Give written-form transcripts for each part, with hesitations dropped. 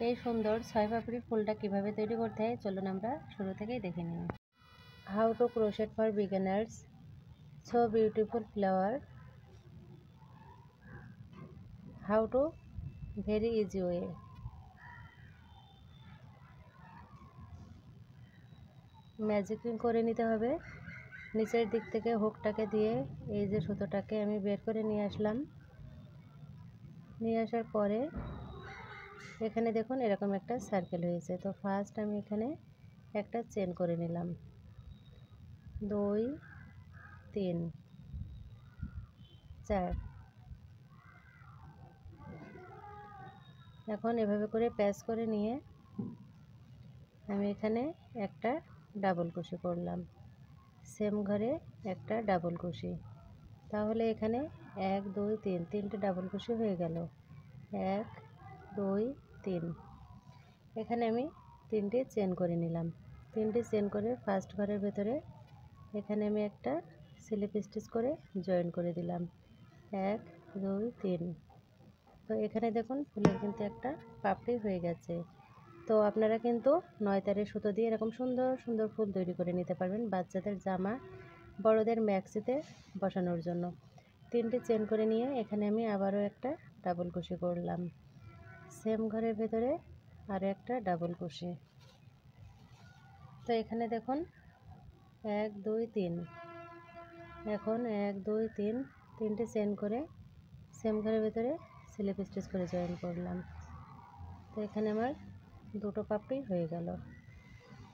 এই সুন্দর 6 পাপড়ির ফুলটা কিভাবে তৈরি করতে হয় চলুন আমরা শুরু থেকেই দেখে নিই। How to crochet for beginners, so beautiful flower, how to very easy way. Magic ring করে নিতে হবে। নিচের দিক থেকে হুকটাকে দিয়ে এই যে সুতোটাকে আমি বের করে নিয়ে আসলাম। নিয়ে আসার পরে এখানে দেখুন এরকম একটা সার্কেল হয়েছে। তো ফার্স্ট আমি এখানে একটা চেন করে নিলাম, 2 3 4। এখন এভাবে করে প্যাচ করে নিয়ে আমি এখানে একটা ডাবল কুশি করলাম, সেম ঘরে একটা ডাবল কুশি। তাহলে এখানে 1 2 3 তিনটে ডাবল কুশি হয়ে গেল। 1 2 3। এখানে আমি 3টে চেন করে নিলাম। 3টে চেন করে ফার্স্ট ঘরের ভেতরে এখানে আমি একটা স্লিপ স্টিচ করে জয়েন করে দিলাম, 1 2 3। তো এখানে দেখুন ফুলের কিন্তু একটা পাপড়ি হয়ে গেছে। তো আপনারা কিন্তু 9 তারের সুতো দিয়ে এরকম সুন্দর সুন্দর ফুল তৈরি করে নিতে পারবেন বাচ্চাদের জামা, বড়দের ম্যাক্সিতে বসানোর জন্য। 3টে চেন করে নিয়ে এখানে আমি আবারও একটা ডাবল কুশি করলাম, সেম ঘরের ভেতরে আরও একটা ডাবল কুশি। তো এখানে দেখুন 1 2 3। এখন 1 2 3 তিনটে চেন করে সেম ঘরের ভেতরে স্লিপ স্টিচ করে জয়েন করলাম। তো এখানে আমার দুটো পাপড়ি হয়ে গেল।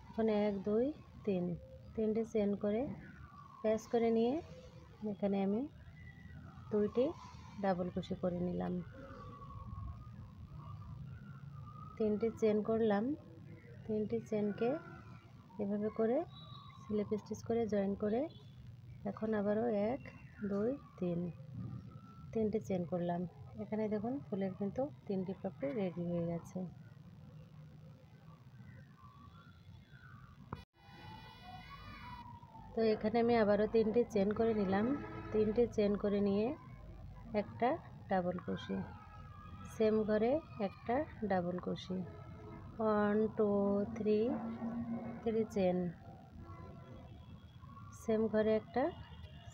এখন 1 2 3 তিনটে চেন করে প্যাচ করে নিয়ে এখানে আমি 2টি ডাবল কুশি করে নিলাম। 3টে চেন করলাম, 3টি চেনকে এভাবে করে স্লিপ স্টিচ করে জয়েন করে এখন আবারও 1 2 3 তিনটে চেন করলাম। এখানে দেখুন ফুলের কিন্তু 3টি পাপড়ি রেডি হয়ে গেছে। তো এখানে আমি আবারও 3টে চেন করে নিলাম। 3টে চেন করে নিয়ে একটা ডাবল কুশি, সেম ঘরে একটা ডাবল কুশি, 1 2 3 চেন, সেম ঘরে একটা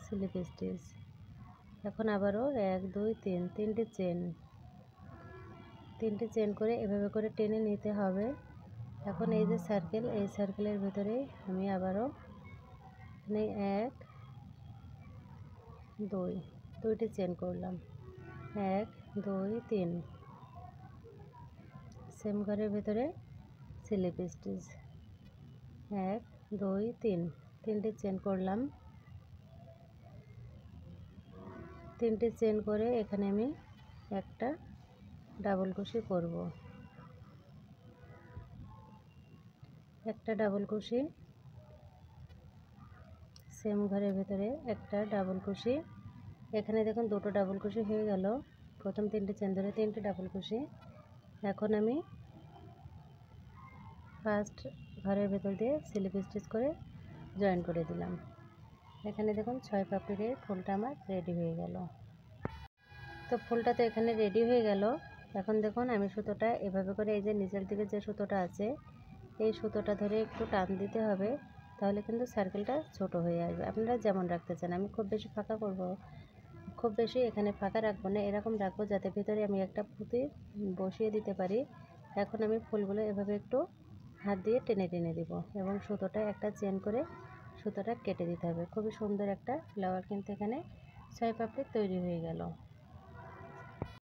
স্লিপ স্টিচ। এখন আবারও 1 2 3 তিনটে চেন, 3টে চেন করে এভাবে করে টেনে নিতে হবে। এখন এই যে সার্কেল, এই সার্কেলের ভেতরে আমি আবারও এখানে 1 2 দুইটি চেন করলাম, 1 2 3 সেম ঘরের ভেতরে স্লিপ স্টিচ, 1 2 3 তিনটে চেন করলাম। 3টে চেন করে এখানে আমি একটা ডাবল কুশি করব, একটা ডাবল কুশি, সেম ঘরের ভেতরে একটা ডাবল কুশি। এখানে দেখুন দুটো ডাবল কুশি হয়ে গেল। প্রথম 3টে চেন ধরে 3টে ডাবল কুশি। এখন আমি ফার্স্ট ঘরের ভেতর দিয়ে স্লিপ স্টিচ করে জয়েন করে দিলাম। এখানে দেখুন 6 পাপড়ির ফুলটা আমার রেডি হয়ে গেল। তো ফুলটা তো এখানে রেডি হয়ে গেল। এখন দেখুন আমি সুতোটা এভাবে করে এই যে নিচের দিকে যে সুতোটা আছে এই সুতোটা ধরে একটু টান দিতে হবে, তাহলে কিন্তু সার্কেলটা ছোট হয়ে আসবে। আপনারা যেমন রাখতে চান, আমি খুব বেশি ফাঁকা করব, খুব বেশি এখানে ফাঁকা রাখবো না, এরকম রাখবো যাতে ভিতরে আমি একটা পুঁতি বসিয়ে দিতে পারি। এখন আমি ফুলগুলো এভাবে একটু হাত দিয়ে টেনে টেনে দিব এবং সুতোটা একটা চেন করে সুতোটা কেটে দিতে হবে। খুবই সুন্দর একটা ফ্লাওয়ার কিন্তু এখানে 6 পাপড়ি তৈরি হয়ে গেল।